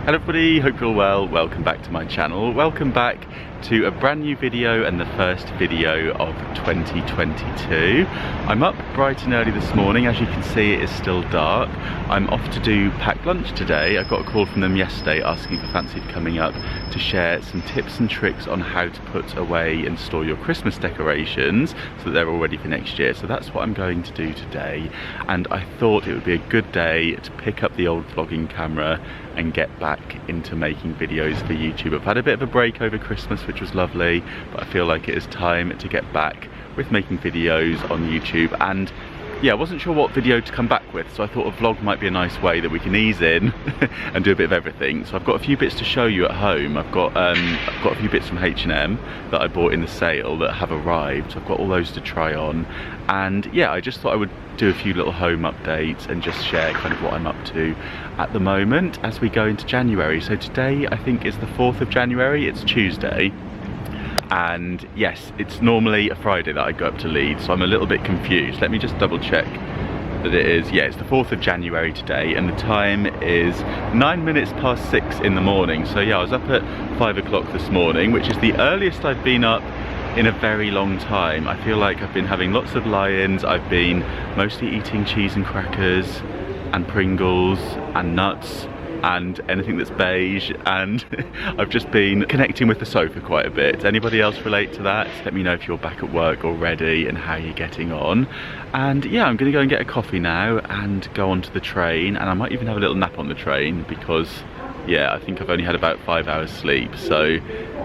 Hello everybody, hope you're all well. Welcome back to my channel. Welcome back to a brand new video and the first video of 2022. I'm up bright and early this morning. As you can see, it is still dark. I'm off to do packed lunch today. I got a call from them yesterday asking if I fancied coming up to share some tips and tricks on how to put away and store your Christmas decorations so that they're all ready for next year. So that's what I'm going to do today, and I thought it would be a good day to pick up the old vlogging camera and get back into making videos for YouTube. I've had a bit of a break over Christmas, which was lovely, but I feel like it is time to get back with making videos on YouTube. And yeah, I wasn't sure what video to come back with, so I thought a vlog might be a nice way that we can ease in and do a bit of everything. So I've got a few bits to show you at home. I've got a few bits from H&M that I bought in the sale that have arrived. So I've got all those to try on, and yeah, I just thought I would do a few little home updates and just share kind of what I'm up to at the moment as we go into January. So today I think is the 4th of January, it's Tuesday. And yes, it's normally a Friday that I go up to Leeds, so I'm a little bit confused. Let me just double check that it is. Yeah, it's the 4th of January today, and the time is 9 minutes past 6 in the morning. So yeah, I was up at 5 o'clock this morning, which is the earliest I've been up in a very long time. I feel like I've been having lots of lie-ins. I've been mostly eating cheese and crackers and Pringles and nuts and anything that's beige, and I've just been connecting with the sofa quite a bit. Anybody else relate to that? Let me know if you're back at work already and how you're getting on. And yeah, I'm gonna go and get a coffee now and go onto the train, and I might even have a little nap on the train because yeah, I think I've only had about 5 hours sleep. So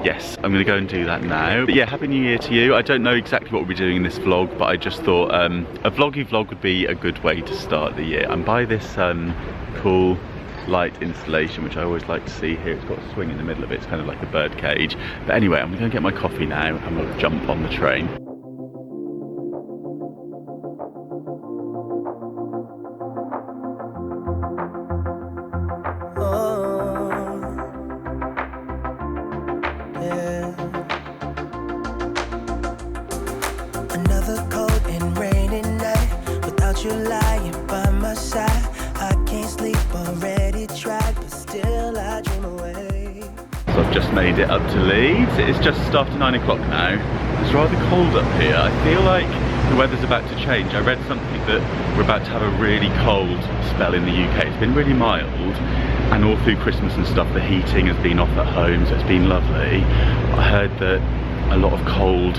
yes, I'm gonna go and do that now. But yeah, Happy New Year to you. I don't know exactly what we'll be doing in this vlog, but I just thought a vloggy vlog would be a good way to start the year. I'm by this cool light installation, which I always like to see here. It's got a swing in the middle of it. It's kind of like a bird cage. But anyway, I'm gonna get my coffee now and we'll jump on the train. Another cold and rainy night without you lying by my side. I can't sleep, already tried, but still I dream away. So I've just made it up to Leeds. It is just after 9 o'clock now. It's rather cold up here. I feel like the weather's about to change. I read something that we're about to have a really cold spell in the UK. It's been really mild, and all through Christmas and stuff the heating has been off at home, so it's been lovely. I heard that a lot of cold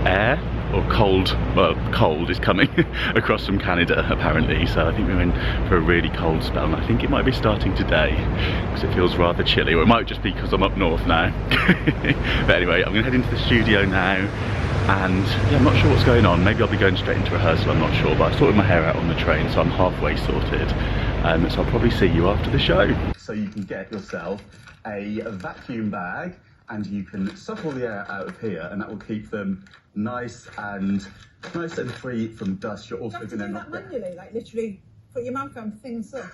air, or cold is coming across from Canada apparently, so I think we're in for a really cold spell, and I think it might be starting today because it feels rather chilly, or it might just be because I'm up north now. But anyway, I'm gonna head into the studio now, and yeah, I'm not sure what's going on. Maybe I'll be going straight into rehearsal, I'm not sure, but I sorted my hair out on the train, so I'm halfway sorted. So I'll probably see you after the show. So you can get yourself a vacuum bag, and you can suck all the air out of here, and that will keep them nice and free from dust. You're also going to do that manually, like literally put your mouth on things up.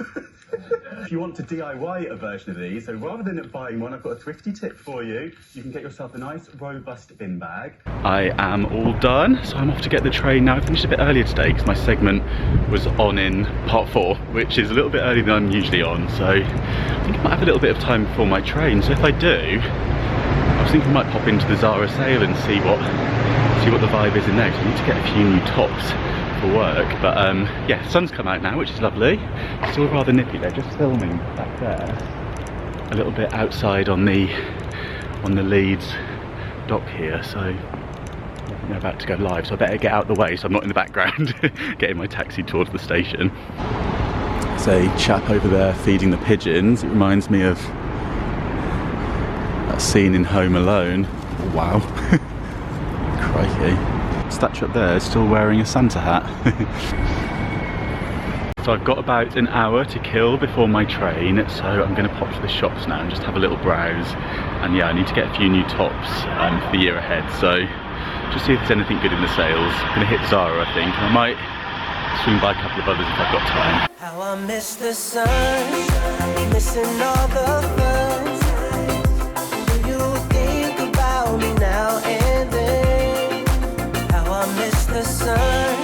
If you want to DIY a version of these, so rather than buying one, I've got a thrifty tip for you. You can get yourself a nice robust bin bag. I am all done, so I'm off to get the train now. I finished a bit earlier today because my segment was on in part 4, which is a little bit earlier than I'm usually on, so I think I might have a little bit of time before my train. So if I do, I was thinking I might pop into the Zara sale and see what the vibe is in there, because I need to get a few new tops for work. But yeah, sun's come out now, which is lovely. Still rather nippy. They're just filming back there a little bit outside on the Leeds dock here, so I think they're about to go live, so I better get out the way so I'm not in the background getting my taxi towards the station. There's a chap over there feeding the pigeons. It reminds me of that scene in Home Alone. Oh, wow. Crikey. Statue up there is still wearing a Santa hat. So I've got about an hour to kill before my train, so I'm going to pop to the shops now and just have a little browse. And yeah, I need to get a few new tops for the year ahead, so just see if there's anything good in the sales. I'm going to hit Zara, I think, and I might swing by a couple of others if I've got time. How I miss the sun, missing all the fun. Do you think about me now and then? How I miss the sun,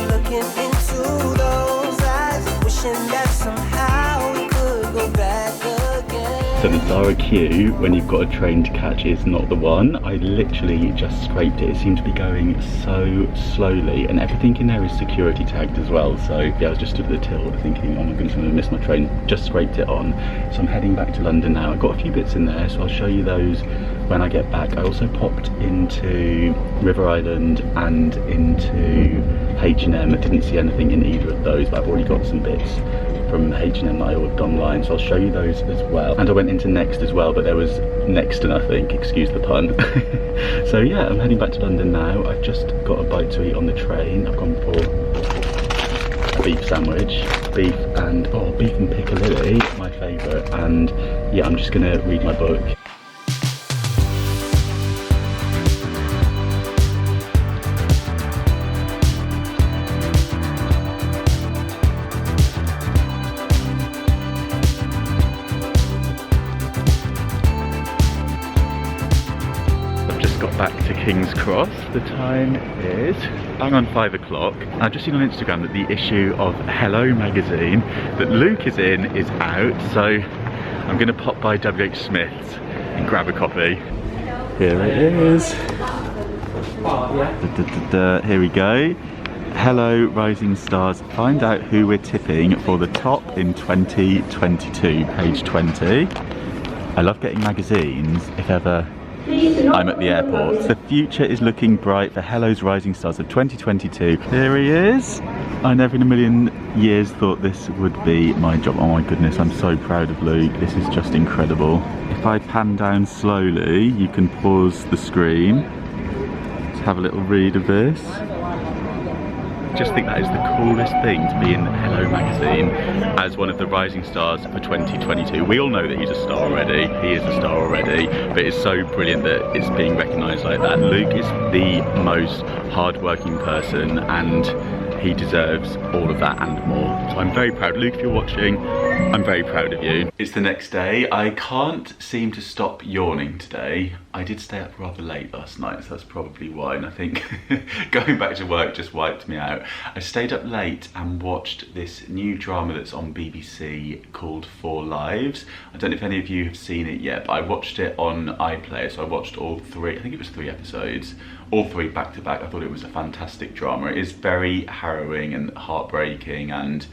looking into those eyes, wishing that somehow we could go back again. So the Zara queue, when you've got a train to catch, is not the one. I literally just scraped it. It seemed to be going so slowly, and everything in there is security tagged as well. So yeah, I was just stood at the till thinking, oh my goodness, I'm gonna miss my train. Just scraped it on. So I'm heading back to London now. I've got a few bits in there, so I'll show you those when I get back. I also popped into River Island and into H&M. I didn't see anything in either of those, but I've already got some bits from H&M that I ordered online, so I'll show you those as well. And I went into Next as well, but there was next to nothing, excuse the pun. So yeah, I'm heading back to London now. I've just got a bite to eat on the train. I've gone for a beef sandwich, beef and piccalilli, my favourite. And yeah, I'm just gonna read my book. Back to King's Cross. The time is bang on 5 o'clock. I've just seen on Instagram that the issue of Hello magazine that Luke is in is out, so I'm going to pop by WH Smith's and grab a copy. Here it is. Here we go. Hello Rising Stars. Find out who we're tipping for the top in 2022. Page 20. I love getting magazines if ever I'm at the airport. The future is looking bright for Hello's Rising Stars of 2022. Here he is. I never in a million years thought this would be my job. Oh my goodness, I'm so proud of Luke. This is just incredible. If I pan down slowly, you can pause the screen. Let's have a little read of this. I just think that is the coolest thing to be in Hello magazine as one of the rising stars for 2022. We all know that he's a star already, he is a star already, but it's so brilliant that it's being recognised like that. Luke is the most hard-working person and he deserves all of that and more. So I'm very proud. Luke, if you're watching, I'm very proud of you. It's the next day. I can't seem to stop yawning today. I did stay up rather late last night, so that's probably why, and I think going back to work just wiped me out. I stayed up late and watched this new drama that's on BBC called 4 Lives. I don't know if any of you have seen it yet, but I watched it on iPlayer, so I watched all 3, I think it was 3 episodes, all 3 back to back. I thought it was a fantastic drama. It is very harrowing and heartbreaking, and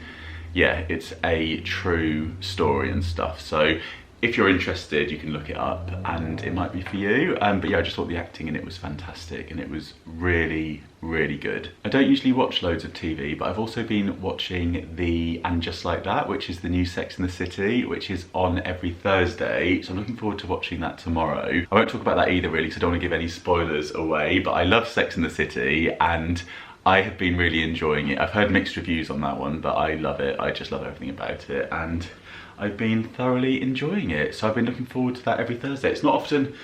yeah, it's a true story and stuff. So if you're interested, you can look it up and it might be for you. But yeah, I just thought the acting in it was fantastic and it was really, really good. I don't usually watch loads of TV, but I've also been watching the And Just Like That, which is the new Sex and the City, which is on every Thursday. So I'm looking forward to watching that tomorrow. I won't talk about that either really, because I don't want to give any spoilers away, but I love Sex and the City and I have been really enjoying it. I've heard mixed reviews on that one, but I love it. I just love everything about it and I've been thoroughly enjoying it. So I've been looking forward to that every Thursday. It's not often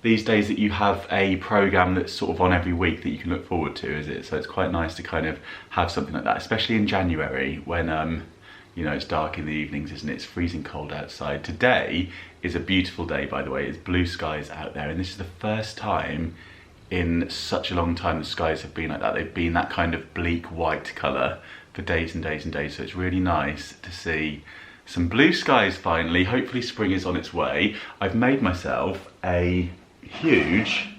these days that you have a programme that's sort of on every week that you can look forward to, is it? So it's quite nice to kind of have something like that, especially in January when, you know, it's dark in the evenings, isn't it? It's freezing cold outside. Today is a beautiful day, by the way. It's blue skies out there, and this is the first time in such a long time the skies have been like that. They've been that kind of bleak white colour for days and days and days, so it's really nice to see some blue skies finally. Hopefully spring is on its way. I've made myself a huge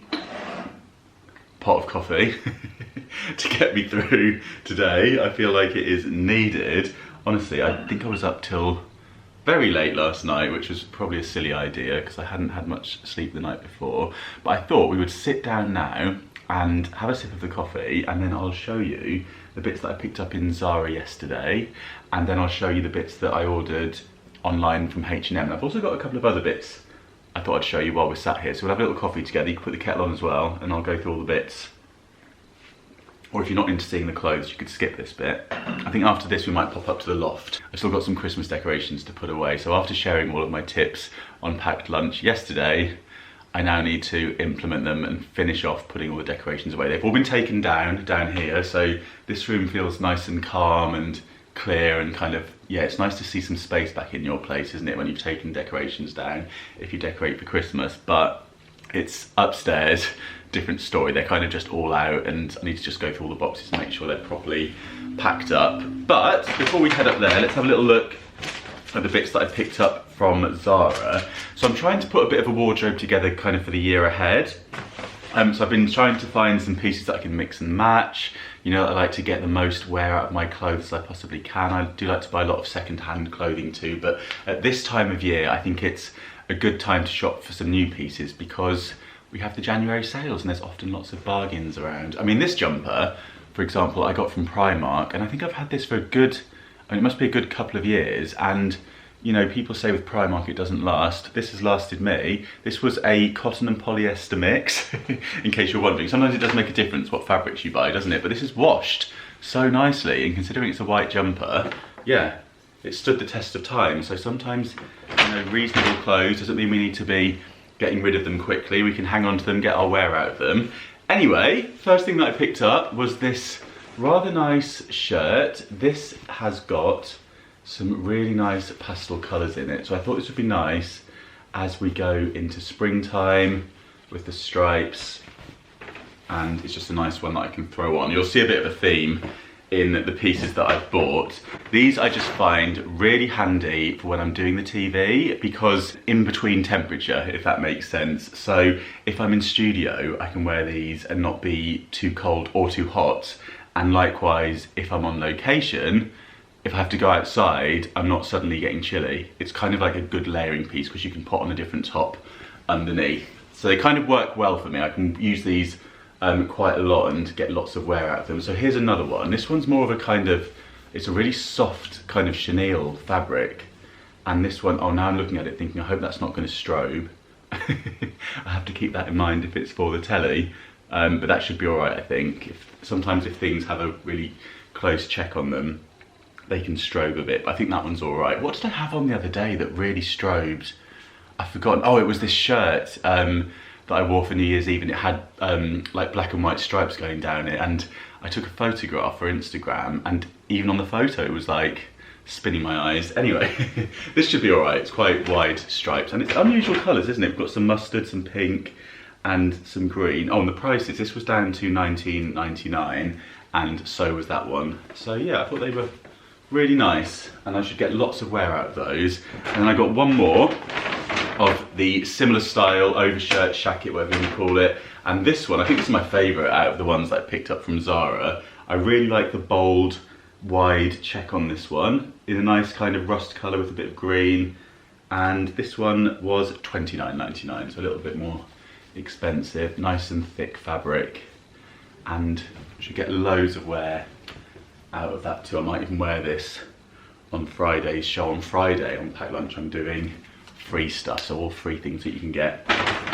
pot of coffee to get me through today. I feel like it is needed. Honestly, I think I was up till very late last night, which was probably a silly idea because I hadn't had much sleep the night before. But I thought we would sit down now and have a sip of the coffee, and then I'll show you the bits that I picked up in Zara yesterday, and then I'll show you the bits that I ordered online from H&M. I've also got a couple of other bits I thought I'd show you while we're sat here. So we'll have a little coffee together. You can put the kettle on as well, and I'll go through all the bits. Or if you're not into seeing the clothes, you could skip this bit. I think after this we might pop up to the loft. I've still got some Christmas decorations to put away. So after sharing all of my tips on packed lunch yesterday, I now need to implement them and finish off putting all the decorations away. They've all been taken down here, so this room feels nice and calm and clear and kind of, yeah, it's nice to see some space back in your place, isn't it, when you've taken decorations down, if you decorate for Christmas. But it's upstairs, different story. They're kind of just all out, and I need to just go through all the boxes and make sure they're properly packed up. But before we head up there, let's have a little look are the bits that I picked up from Zara. So I'm trying to put a bit of a wardrobe together kind of for the year ahead. So I've been trying to find some pieces that I can mix and match. You know, I like to get the most wear out of my clothes as I possibly can. I do like to buy a lot of second-hand clothing too, but at this time of year, I think it's a good time to shop for some new pieces because we have the January sales and there's often lots of bargains around. I mean, this jumper, for example, I got from Primark, and I think I've had this for a good, I mean, it must be a good couple of years, and you know, people say with Primark it doesn't last. This has lasted me. This was a cotton and polyester mix, in case you're wondering. Sometimes it does make a difference what fabrics you buy, doesn't it? But this is washed so nicely, and considering it's a white jumper, yeah, it stood the test of time. So sometimes, you know, reasonable clothes doesn't mean we need to be getting rid of them quickly. We can hang on to them, get our wear out of them. Anyway, first thing that I picked up was this rather nice shirt. This has got some really nice pastel colours in it, so I thought this would be nice as we go into springtime with the stripes, and it's just a nice one that I can throw on. You'll see a bit of a theme in the pieces that I've bought. These I just find really handy for when I'm doing the TV, because in between temperature, if that makes sense. So if I'm in studio, I can wear these and not be too cold or too hot, and likewise if I'm on location, if I have to go outside, I'm not suddenly getting chilly. It's kind of like a good layering piece because you can put on a different top underneath. So they kind of work well for me. I can use these quite a lot and get lots of wear out of them. So here's another one. This one's more of a kind of, it's a really soft kind of chenille fabric. And this one, oh, now I'm looking at it thinking, I hope that's not going to strobe. I have to keep that in mind if it's for the telly. But that should be all right, I think. Sometimes if things have a really close check on them, they can strobe a bit, but I think that one's all right. What did I have on the other day that really strobed? I've forgotten. Oh, it was this shirt that I wore for New Year's Eve, and it had like black and white stripes going down it, and I took a photograph for Instagram, and even on the photo it was like spinning my eyes. Anyway, this should be all right. It's quite wide stripes, and it's unusual colours, isn't it? We've got some mustard, some pink, and some green. Oh, and the prices, this was down to $19.99, and so was that one. So yeah, I thought they were really nice, and I should get lots of wear out of those. And then I got one more of the similar style overshirt, shacket, whatever you call it. And this one, I think this is my favourite out of the ones that I picked up from Zara. I really like the bold, wide check on this one, in a nice kind of rust colour with a bit of green. And this one was $29.99, so a little bit more expensive. Nice and thick fabric, and I should get loads of wear out of that too. I might even wear this on Friday's show. On Friday on Pack Lunch I'm doing free stuff, so all free things that you can get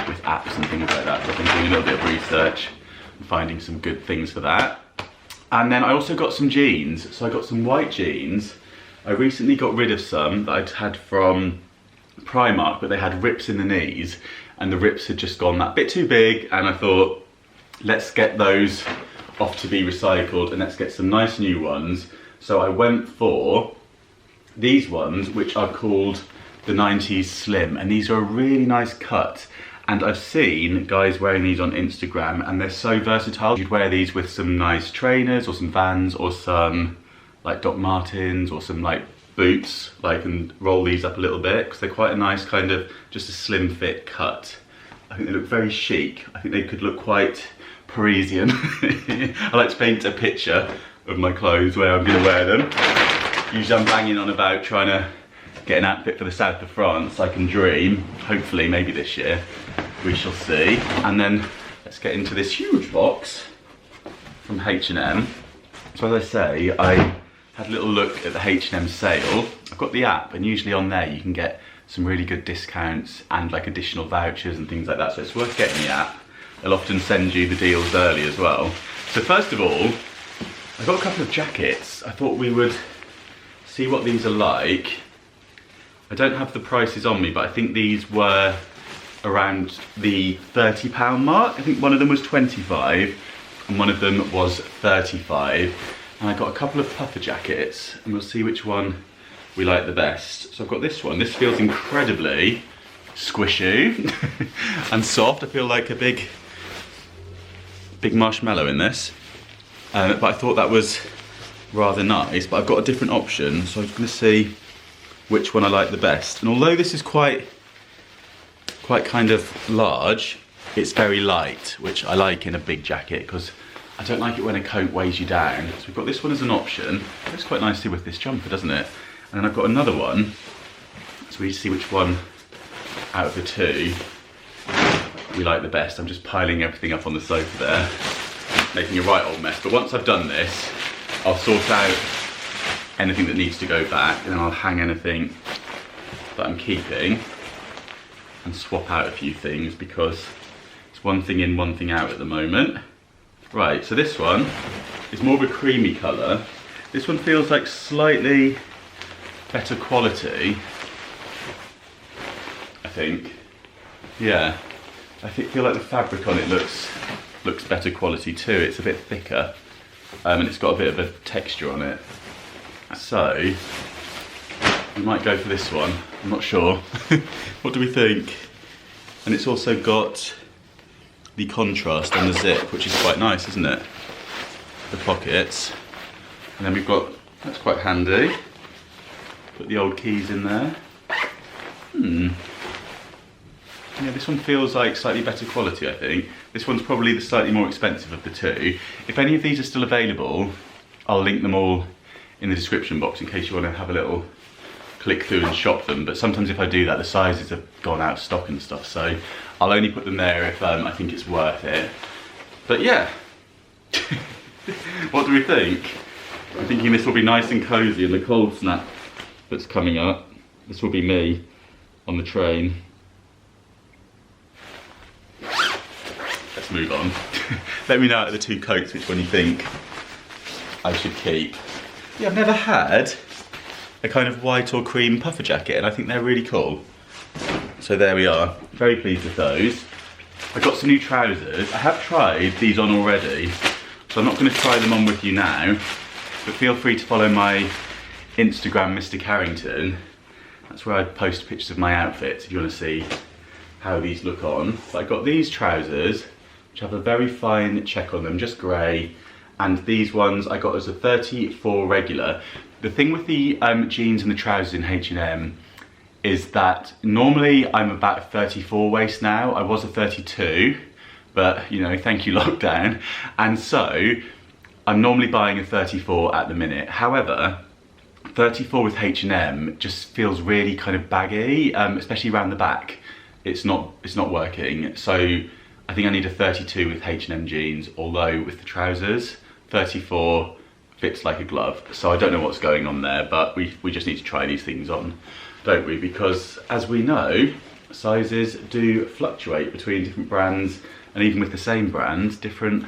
with apps and things like that. So I've been doing a little bit of research and finding some good things for that. And then I also got some jeans. So I got some white jeans. I recently got rid of some that I'd had from Primark, but they had rips in the knees, and the rips had just gone that bit too big, and I thought, let's get those off to be recycled and let's get some nice new ones. So I went for these ones, which are called the 90s Slim, and these are a really nice cut, and I've seen guys wearing these on Instagram and they're so versatile. You'd wear these with some nice trainers or some Vans or some like Doc Martens or some like boots, like, and roll these up a little bit because they're quite a nice kind of just a slim fit cut. I think they look very chic. I think they could look quite Parisian. I like to paint a picture of my clothes where I'm going to wear them. Usually I'm banging on about trying to get an outfit for the south of France. I can dream. Hopefully, maybe this year. We shall see. And then let's get into this huge box from H&M. So as I say, I had a little look at the H&M sale. I've got the app, and usually on there you can get some really good discounts and like additional vouchers and things like that. So it's worth getting the app. They'll often send you the deals early as well. So first of all, I've got a couple of jackets. I thought we would see what these are like. I don't have the prices on me, but I think these were around the £30 mark. I think one of them was 25 and one of them was 35. And I got a couple of puffer jackets, and we'll see which one we like the best. So I've got this one. This feels incredibly squishy and soft. I feel like a big marshmallow in this, but I thought that was rather nice. But I've got a different option, so I was going to see which one I like the best. And although this is quite kind of large, it's very light, which I like in a big jacket because I don't like it when a coat weighs you down. So we've got this one as an option. It looks quite nicely with this jumper, doesn't it? And then I've got another one. So we see which one out of the two we like the best. I'm just piling everything up on the sofa there, making a right old mess. But once I've done this, I'll sort out anything that needs to go back, and then I'll hang anything that I'm keeping and swap out a few things because it's one thing in, one thing out at the moment. Right, so this one is more of a creamy colour. This one feels like slightly better quality, I think. Yeah, I feel like the fabric on it looks better quality too. It's a bit thicker, and it's got a bit of a texture on it. So we might go for this one. I'm not sure. What do we think? And it's also got the contrast on the zip, which is quite nice, isn't it? The pockets. And then we've got, that's quite handy, put the old keys in there. Yeah, this one feels like slightly better quality, I think. This one's probably the slightly more expensive of the two. If any of these are still available, I'll link them all in the description box in case you want to have a little click through and shop them. But sometimes if I do that, the sizes have gone out of stock and stuff, so I'll only put them there if I think it's worth it. But yeah, what do we think? I'm thinking this will be nice and cozy in the cold snap that's coming up. This will be me on the train. Let's move on. Let me know out of the two coats which one you think I should keep. Yeah, I've never had a kind of white or cream puffer jacket, and I think they're really cool. So there we are, very pleased with those. I've got some new trousers. I have tried these on already, so I'm not going to try them on with you now, but feel free to follow my Instagram, Mr. Carrington. That's where I post pictures of my outfits if you want to see how these look on. But I got these trousers, which have a very fine check on them, just grey. And these ones I got as a 34 regular. The thing with the jeans and the trousers in H&M is that normally I'm about a 34 waist now. I was a 32, but you know, thank you lockdown. And so I'm normally buying a 34 at the minute. However, 34 with H&M just feels really kind of baggy, especially around the back. It's not working. So I think I need a 32 with H&M jeans, although with the trousers, 34 fits like a glove. So I don't know what's going on there, but we just need to try these things on, don't we? Because as we know, sizes do fluctuate between different brands, and even with the same brand, different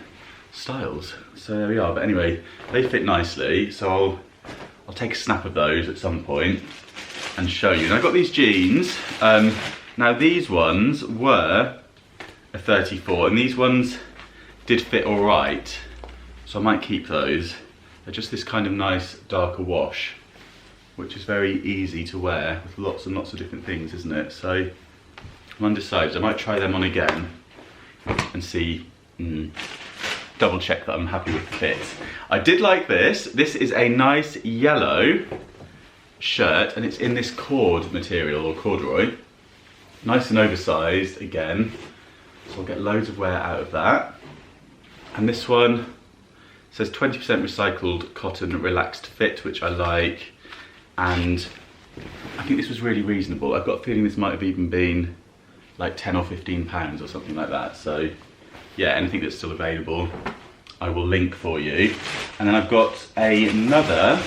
styles. So there we are. But anyway, they fit nicely, so I'll take a snap of those at some point and show you. And I got these jeans. Now these ones were a 34, and these ones did fit all right. So I might keep those. They're just this kind of nice darker wash, which is very easy to wear with lots and lots of different things, isn't it? So I'm undecided. I might try them on again and see, double check that I'm happy with the fit. I did like this. This is a nice yellow shirt, and it's in this cord material, or corduroy. Nice and oversized again. So I'll get loads of wear out of that. And this one says 20% recycled cotton relaxed fit, which I like. And I think this was really reasonable. I've got a feeling this might have even been like 10 or 15 pounds or something like that. So yeah, anything that's still available, I will link for you. And then I've got another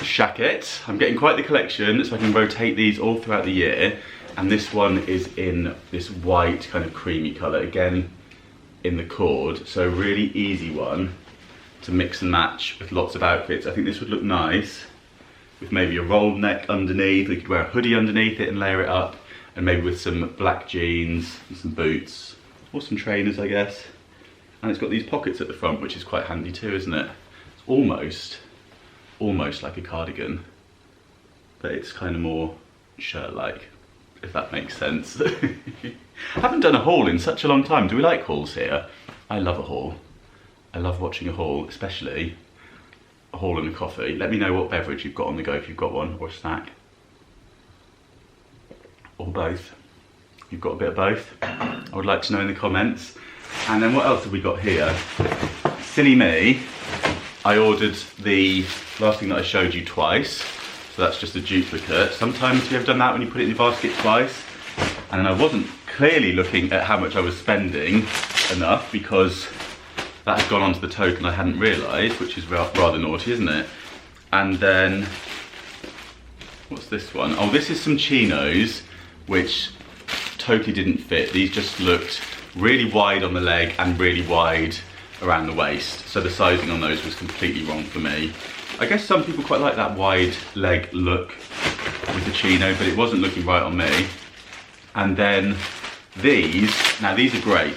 jacket. I'm getting quite the collection, so I can rotate these all throughout the year. And this one is in this white kind of creamy colour, again in the cord, so a really easy one to mix and match with lots of outfits. I think this would look nice with maybe a rolled neck underneath. We could wear a hoodie underneath it and layer it up, and maybe with some black jeans and some boots, or some trainers, I guess. And it's got these pockets at the front, which is quite handy too, isn't it? It's almost like a cardigan, but it's kind of more shirt-like, if that makes sense. I haven't done a haul in such a long time. Do we like hauls here? I love a haul. I love watching a haul, especially a haul and a coffee. Let me know what beverage you've got on the go, if you've got one, or a snack. Or both. You've got a bit of both. I would like to know in the comments. And then what else have we got here? Silly me, I ordered the last thing that I showed you twice. So that's just a duplicate. Sometimes have you ever done that when you put it in your basket twice? And then I wasn't clearly looking at how much I was spending enough, because that had gone onto the token I hadn't realised, which is rather naughty, isn't it? And then, what's this one? Oh, this is some Chinos, which totally didn't fit. These just looked really wide on the leg and really wide around the waist. So the sizing on those was completely wrong for me. I guess some people quite like that wide leg look with the Chino, but it wasn't looking right on me. And then these, now these are great.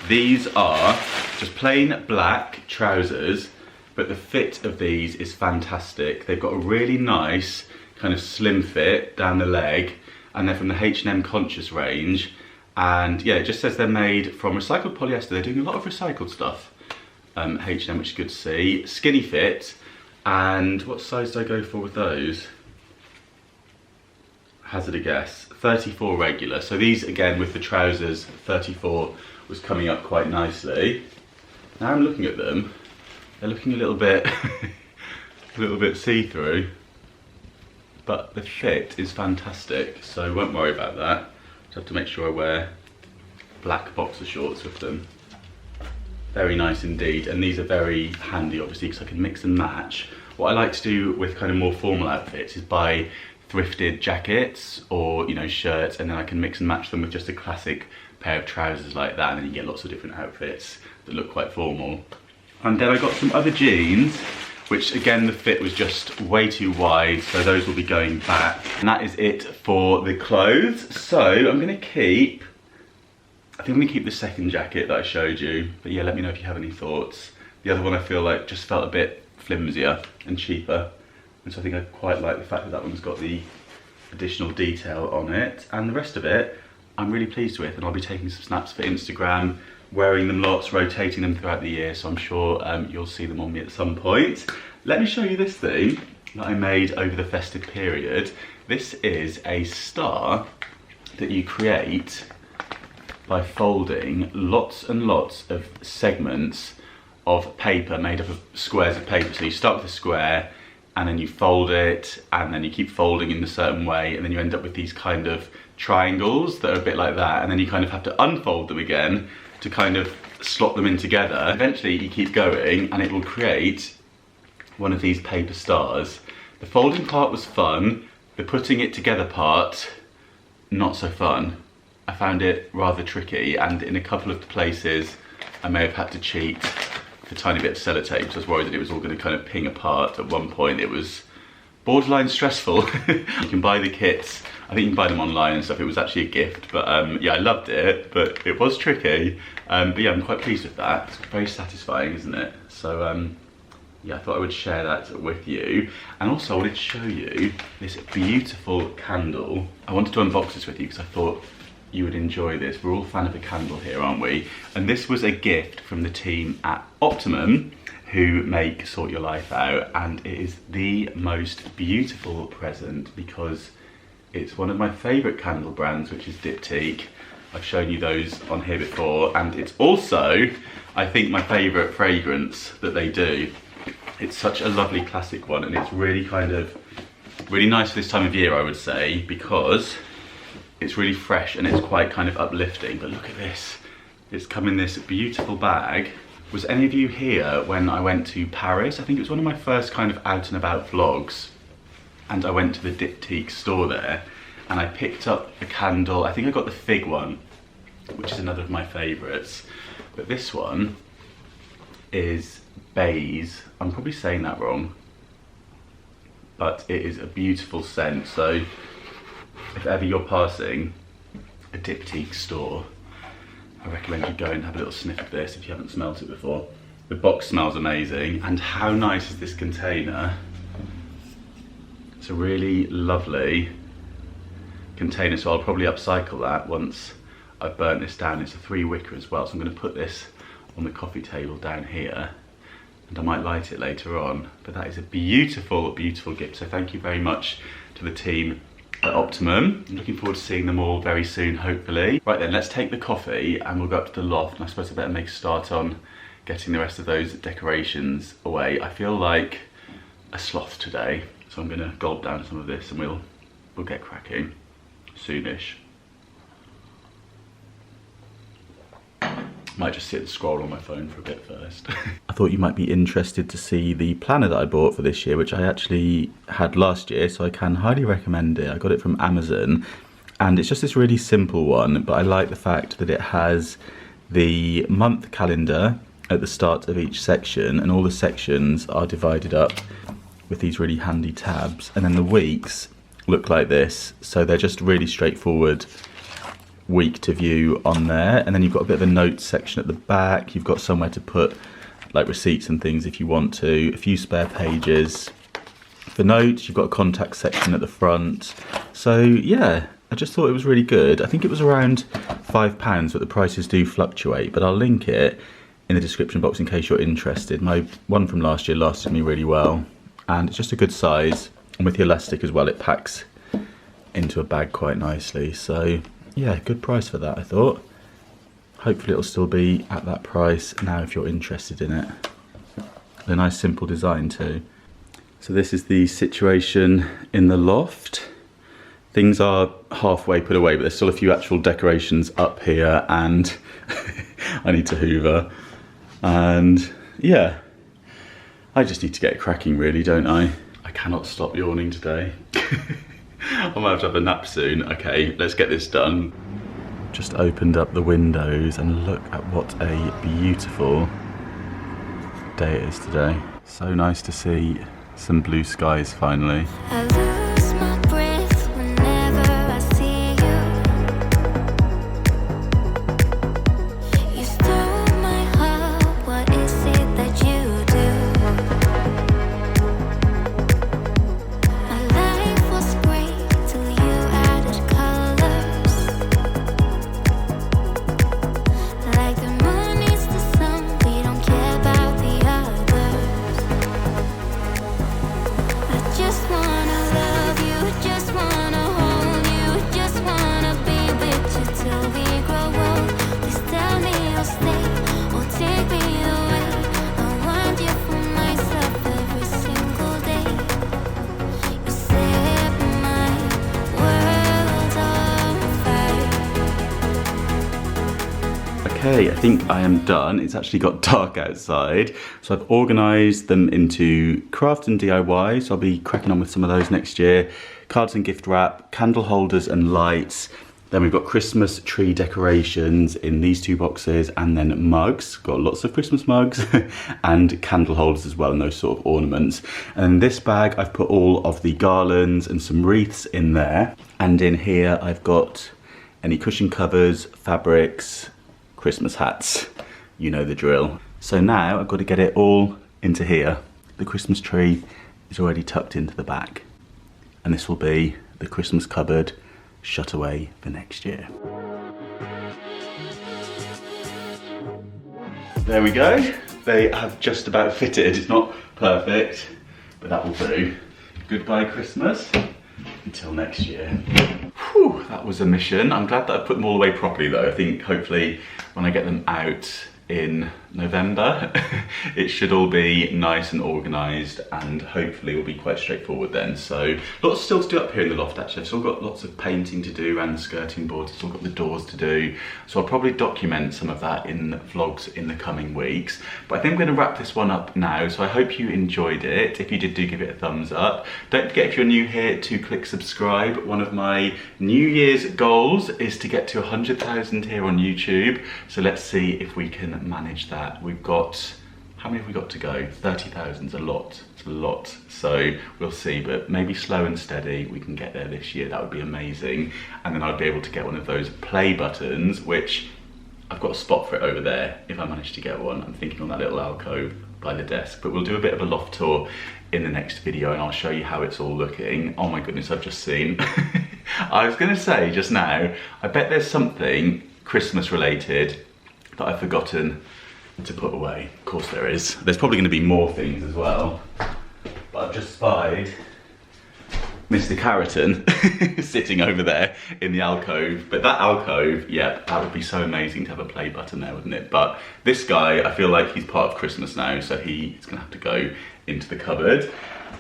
These are just plain black trousers, but the fit of these is fantastic. They've got a really nice kind of slim fit down the leg, and they're from the H&M Conscious range. And yeah, it just says they're made from recycled polyester. They're doing a lot of recycled stuff. H&M, which is good to see. Skinny fit. And what size did I go for with those? Hazard a guess. 34 regular. So these, again, with the trousers, 34 was coming up quite nicely. Now I'm looking at them. They're looking a little bit, see-through. But the fit is fantastic, so I won't worry about that. Just have to make sure I wear black boxer shorts with them. Very nice indeed, and these are very handy obviously because I can mix and match. What I like to do with kind of more formal outfits is buy thrifted jackets or, you know, shirts, and then I can mix and match them with just a classic pair of trousers like that, and then you get lots of different outfits that look quite formal. And then I got some other jeans, which again the fit was just way too wide, so those will be going back. And that is it for the clothes. So I'm gonna keep, I think I'm gonna keep the second jacket that I showed you, but yeah, let me know if you have any thoughts. The other one I feel like just felt a bit flimsier and cheaper, and so I think I quite like the fact that that one's got the additional detail on it, and the rest of it I'm really pleased with, and I'll be taking some snaps for Instagram, wearing them lots, rotating them throughout the year, so I'm sure you'll see them on me at some point. Let me show you this thing that I made over the festive period. This is a star that you create by folding lots and lots of segments of paper made up of squares of paper. So you start with a square, and then you fold it, and then you keep folding in a certain way, and then you end up with these kind of triangles that are a bit like that, and then you kind of have to unfold them again to kind of slot them in together. Eventually you keep going and it will create one of these paper stars. The folding part was fun, the putting it together part, not so fun. I found it rather tricky, and in a couple of places I may have had to cheat with a tiny bit of sellotape, so I was worried that it was all going to kind of ping apart at one point. It was borderline stressful. You can buy the kits, I think you can buy them online and stuff. It was actually a gift, but yeah, I loved it, but it was tricky. But yeah, I'm quite pleased with that. It's very satisfying, isn't it? So yeah, I thought I would share that with you. And also I wanted to show you this beautiful candle. I wanted to unbox this with you because I thought you would enjoy this. We're all a fan of a candle here, aren't we? And this was a gift from the team at Optimum, who make Sort Your Life Out, and it is the most beautiful present because it's one of my favourite candle brands, which is Diptyque. I've shown you those on here before, and it's also, I think, my favourite fragrance that they do. It's such a lovely classic one, and it's really kind of, really nice for this time of year, I would say, because it's really fresh and it's quite kind of uplifting. But look at this, it's come in this beautiful bag. Was any of you here when I went to Paris? I think it was one of my first kind of out and about vlogs, and I went to the Diptyque store there and I picked up a candle. I think I got the fig one, which is another of my favourites, but this one is beige. I'm probably saying that wrong, but it is a beautiful scent. So if ever you're passing a Diptyque store, I recommend you go and have a little sniff of this if you haven't smelt it before. The box smells amazing, and how nice is this container? It's a really lovely container, so I'll probably upcycle that once I've burnt this down. It's a 3 wicker as well, so I'm going to put this on the coffee table down here. and I might light it later on. But that is a beautiful, beautiful gift. So thank you very much to the team at Optimum. I'm looking forward to seeing them all very soon, hopefully. Right then, let's take the coffee and we'll go up to the loft. And I suppose I better make a start on getting the rest of those decorations away. I feel like a sloth today, so I'm gonna gulp down some of this and we'll get cracking soonish. Might just sit and scroll on my phone for a bit first. I thought you might be interested to see the planner that I bought for this year, which I actually had last year, so I can highly recommend it. I got it from Amazon, and it's just this really simple one, but I like the fact that it has the month calendar at the start of each section, and all the sections are divided up with these really handy tabs, and then the weeks look like this, so they're just really straightforward week to view on there. And then you've got a bit of a notes section at the back. You've got somewhere to put like receipts and things if you want to, a few spare pages for notes. You've got a contact section at the front. So yeah, I just thought it was really good. I think it was around £5, but the prices do fluctuate, but I'll link it in the description box in case you're interested. My one from last year lasted me really well, and it's just a good size, and with the elastic as well, it packs into a bag quite nicely. So yeah, good price for that, I thought. Hopefully it'll still be at that price now if you're interested in it. A nice simple design too. So this is the situation in the loft. Things are halfway put away, but there's still a few actual decorations up here, and I need to hoover. And yeah, I just need to get cracking really, don't I? I cannot stop yawning today. I might have to have a nap soon. Okay, let's get this done. Just opened up the windows and look at what a beautiful day it is today. So nice to see some blue skies finally. I lose my breath whenever I see you. You stole my heart, what is it that you do? My life was great till you added colors. Like the moon needs the sun, we don't care about the others. I just wanna love you, just wanna hold you, just wanna be with you till we grow old. Please tell me you'll stay or take me away. I want you for myself every single day. You set my world on fire. Okay, I think I am done. It's actually got dark outside. So I've organised them into craft and DIY. So I'll be cracking on with some of those next year. Cards and gift wrap, candle holders and lights. Then we've got Christmas tree decorations in these two boxes, and then mugs. Got lots of Christmas mugs and candle holders as well, and those sort of ornaments. And in this bag, I've put all of the garlands and some wreaths in there. And in here, I've got any cushion covers, fabrics, Christmas hats. You know the drill. So now I've got to get it all into here. The Christmas tree is already tucked into the back. And this will be the Christmas cupboard shut away for next year. There we go. They have just about fitted. It's not perfect, but that will do. Goodbye Christmas, until next year. Whew, that was a mission. I'm glad that I put them all away properly though. I think hopefully when I get them out in November, it should all be nice and organised, and hopefully it will be quite straightforward then. So lots still to do up here in the loft actually. I've still got lots of painting to do and the skirting boards. I've still got the doors to do. So I'll probably document some of that in vlogs in the coming weeks. But I think I'm going to wrap this one up now. So I hope you enjoyed it. If you did, do give it a thumbs up. Don't forget, if you're new here, to click subscribe. One of my New Year's goals is to get to 100,000 here on YouTube. So let's see if we can manage that. We've got, how many have we got to go? 30,000's a lot. It's a lot. So we'll see, but maybe slow and steady we can get there this year. That would be amazing. And then I'd be able to get one of those play buttons, which I've got a spot for it over there if I manage to get one. I'm thinking on that little alcove by the desk, but we'll do a bit of a loft tour in the next video and I'll show you how it's all looking. Oh my goodness, I've just seen. I was gonna say just now, I bet there's something Christmas related that I've forgotten to put away. Of course there is. There's probably going to be more things as well. But I've just spied Mr. Carrington sitting over there in the alcove. But that alcove, yeah, that would be so amazing to have a play button there, wouldn't it? But this guy, I feel like he's part of Christmas now, so he's gonna have to go into the cupboard.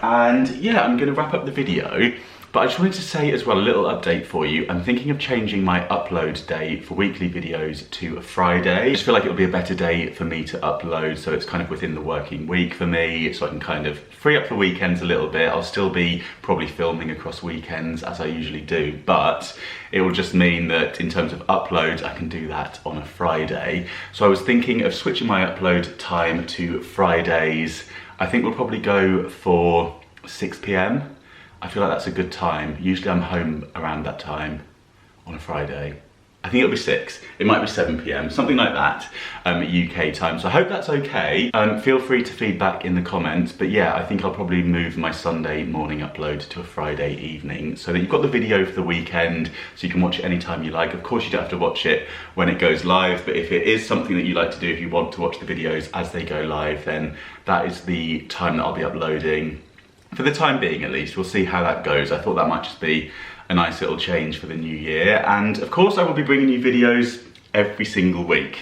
And yeah, I'm gonna wrap up the video. But I just wanted to say as well, a little update for you. I'm thinking of changing my upload day for weekly videos to a Friday. I just feel like it'll be a better day for me to upload, so it's kind of within the working week for me, so I can kind of free up the weekends a little bit. I'll still be probably filming across weekends as I usually do, but it will just mean that in terms of uploads, I can do that on a Friday. So I was thinking of switching my upload time to Fridays. I think we'll probably go for 6 PM. I feel like that's a good time. Usually I'm home around that time on a Friday. I think it'll be 6. It might be 7 PM, something like that, UK time. So I hope that's okay. Feel free to feedback in the comments. But yeah, I think I'll probably move my Sunday morning upload to a Friday evening so that you've got the video for the weekend so you can watch it anytime you like. Of course, you don't have to watch it when it goes live, but if it is something that you like to do, if you want to watch the videos as they go live, then that is the time that I'll be uploading. For the time being, at least. We'll see how that goes. I thought that might just be a nice little change for the new year. And of course, I will be bringing you videos every single week,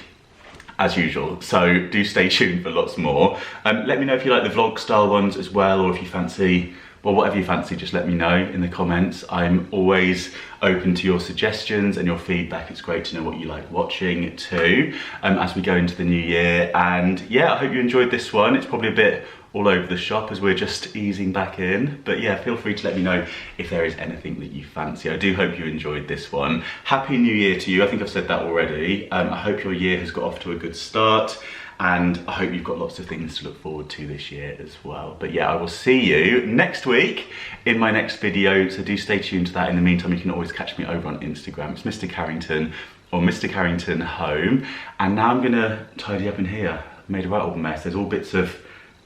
as usual. So do stay tuned for lots more. Let me know if you like the vlog style ones as well, or if you fancy, well, whatever you fancy, just let me know in the comments. I'm always open to your suggestions and your feedback. It's great to know what you like watching too, as we go into the new year. And yeah, I hope you enjoyed this one. It's probably a bit all over the shop as we're just easing back in. But yeah, feel free to let me know if there is anything that you fancy. I do hope you enjoyed this one. Happy New Year to you. I think I've said that already. I hope your year has got off to a good start, and I hope you've got lots of things to look forward to this year as well. But yeah, I will see you next week in my next video, so do stay tuned to that. In the meantime, you can always catch me over on Instagram. It's Mr. Carrington or Mr. Carrington Home. And now I'm gonna tidy up in here. I've made a right old mess. There's all bits of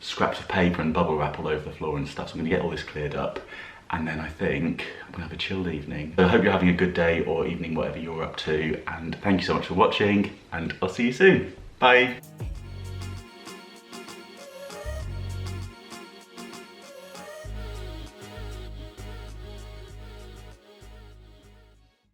scraps of paper and bubble wrap all over the floor and stuff, so I'm gonna get all this cleared up, and then I think I'm gonna have a chilled evening. So I hope you're having a good day or evening, whatever you're up to, and thank you so much for watching, and I'll see you soon. Bye.